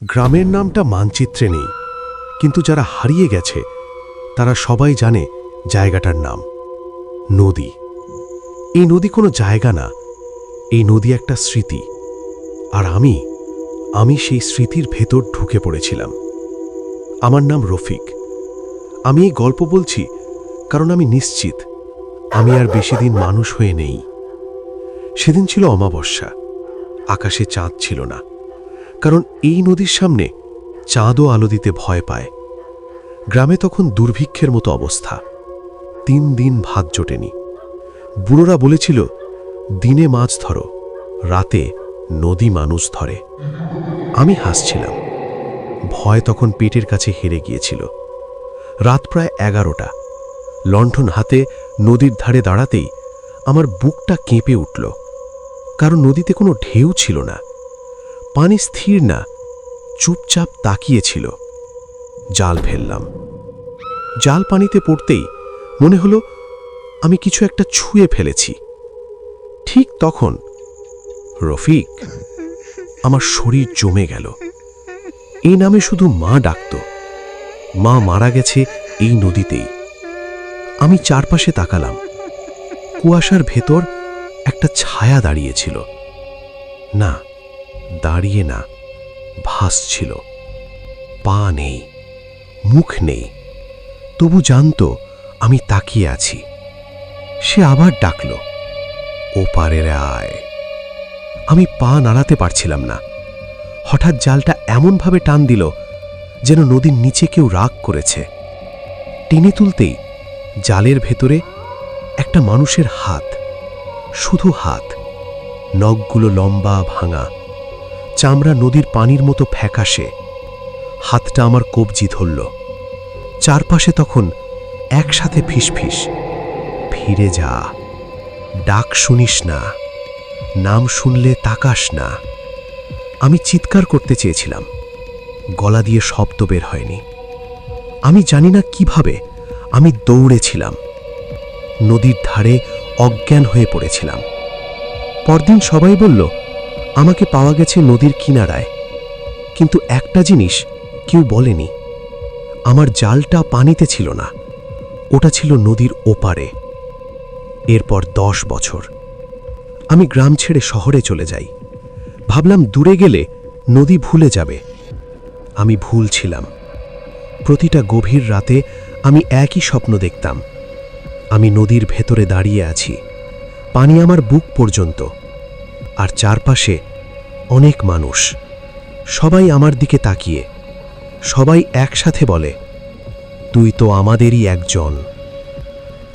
গ্রামের নামটা মানচিত্রে নেই, কিন্তু যারা হারিয়ে গেছে তারা সবাই জানে জায়গাটার নাম নদী। এই নদী কোনো জায়গা না, এই নদী একটা স্মৃতি। আর আমি সেই স্মৃতির ভেতর ঢুকে পড়েছিলাম। আমার নাম রফিক। আমি এই গল্প বলছি কারণ আমি নিশ্চিত আমি আর বেশি দিন মানুষ হয়ে নেই। সেদিন ছিল অমাবস্যা, আকাশে চাঁদ ছিল না, কারণ এই নদীর সামনে চাঁদও আলো দিতে ভয় পায়। গ্রামে তখন দুর্ভিক্ষের মতো অবস্থা, 3 দিন ভাত জোটেনি। বুড়োরা বলেছিল, দিনে মাছ ধরো, রাতে নদী মানুষ ধরে। আমি হাসছিলাম। ভয় তখন পেটের কাছে হেরে গিয়েছিল। রাত প্রায় 11টা। লণ্ঠন হাতে নদীর ধারে দাঁড়াতেই আমার বুকটা কেঁপে উঠল, কারণ নদীতে কোনো ঢেউ ছিল না, পানি স্থির না, চুপচাপ তাকিয়েছিল। জাল ফেললাম। জাল পানিতে পড়তেই মনে হলো আমি কিছু একটা ছুঁয়ে ফেলেছি। ঠিক তখন রফিক, আমার শরীর জমে গেল। এই নামে শুধু মা ডাকত। মা মারা গেছে এই নদীতেই। আমি চারপাশে তাকালাম। কুয়াশার ভেতর একটা ছায়া দাঁড়িয়েছিল। না, দাঁড়িয়ে না, ভাসছিল। পা নেই, মুখ নেই, তবু জানত আমি তাকিয়ে আছি। সে আবার ডাকল, ওপারে আয়। আমি পা নাড়াতে পারছিলাম না। হঠাৎ জালটা এমনভাবে টান দিল যেন নদীর নিচে কেউ রাগ করেছে। টেনে তুলতেই জালের ভেতরে একটা মানুষের হাত, শুধু হাত, নখগুলো লম্বা ভাঙা, চামড়া নদীর পানির মতো ফ্যাকাশে। হাতটা আমার কবজি ধরল। চারপাশে তখন একসাথে ফিসফিস, ফিরে যা, ডাক শুনিস না, নাম শুনলে তাকাস না। আমি চিৎকার করতে চেয়েছিলাম, গলা দিয়ে শব্দ বের হয়নি। আমি জানি না কিভাবে আমি দৌড়েছিলাম। নদীর ধারে অজ্ঞান হয়ে পড়েছিলাম। পরদিন সবাই বলল আমাকে পাওয়া গেছে নদীর কিনারায়, কিন্তু একটা জিনিস কেউ বলেনি, আমার জালটা পানিতে ছিল না, ওটা ছিল নদীর ওপারে। এরপর 10 বছর আমি গ্রাম ছেড়ে শহরে চলে যাই। ভাবলাম দূরে গেলে নদী ভুলে যাবে। আমি ভুল ছিলাম। প্রতিটা গভীর রাতে আমি একই স্বপ্ন দেখতাম। আমি নদীর ভেতরে দাঁড়িয়ে আছি, পানি আমার বুক পর্যন্ত, আর চারপাশে অনেক মানুষ, সবাই আমার দিকে তাকিয়ে, সবাই একসাথে বলে, তুই তো আমাদেরই একজন।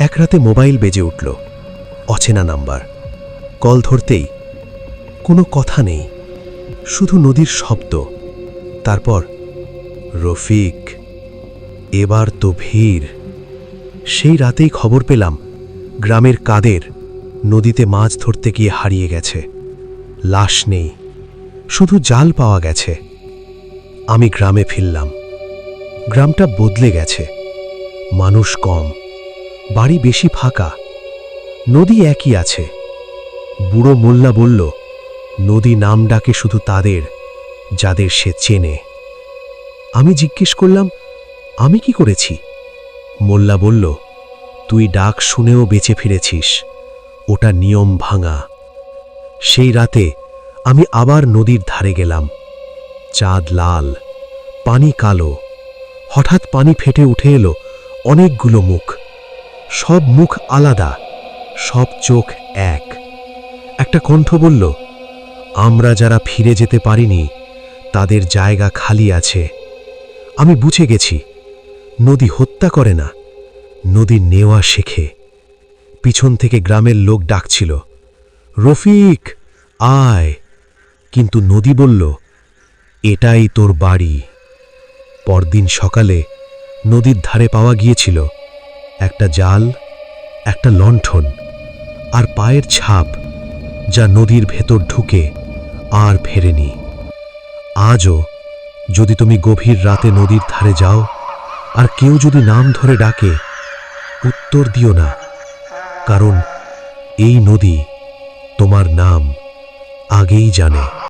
এক রাতে মোবাইল বেজে উঠল, অচেনা নাম্বার। কল ধরতেই কোনো কথা নেই, শুধু নদীর শব্দ। তারপর, রফিক, এবার তো ভিড়। সেই রাতেই খবর পেলাম গ্রামের কাদের নদীতে মাছ ধরতে গিয়ে হারিয়ে গেছে। লাশ নেই, শুধু জাল পাওয়া গেছে। আমি গ্রামে ফিরলাম। গ্রামটা বদলে গেছে, মানুষ কম, বাড়ি বেশি ফাঁকা, নদী একই আছে। বুড়ো মোল্লা বলল, নদী নাম ডাকে শুধু তাদের যাদের সে চেনে। আমি জিজ্ঞেস করলাম, আমি কি করেছি? মোল্লা বলল, তুই ডাক শুনেও বেঁচে ফিরেছিস, ওটা নিয়ম ভাঙা। সেই রাতে আমি আবার নদীর ধারে গেলাম। চাঁদ লাল, পানি কালো। হঠাৎ পানি ফেটে উঠে এলো অনেকগুলো মুখ। সব মুখ আলাদা, সব চোখ এক। একটা কণ্ঠ বলল, আমরা যারা ফিরে যেতে পারিনি তাদের জায়গা খালি আছে। আমি বুঝে গেছি, নদী হত্যা করে না, নদী নেওয়া শেখে। পিছন থেকে গ্রামের লোক ডাকছিল, রফিক আয়, কিন্তু নদী বলল, এটাই তোর বাড়ি। পরদিন সকালে নদীর ধারে পাওয়া গিয়েছিল একটা জাল, একটা লণ্ঠন, আর পায়ের ছাপ, যা নদীর ভেতর ঢুকে আর ফেরেনি। আজও যদি তুমি গভীর রাতে নদীর ধারে যাও আর কেউ যদি নাম ধরে ডাকে, উত্তর দিও না, কারণ এই নদী তোমার নাম আগেই জানে।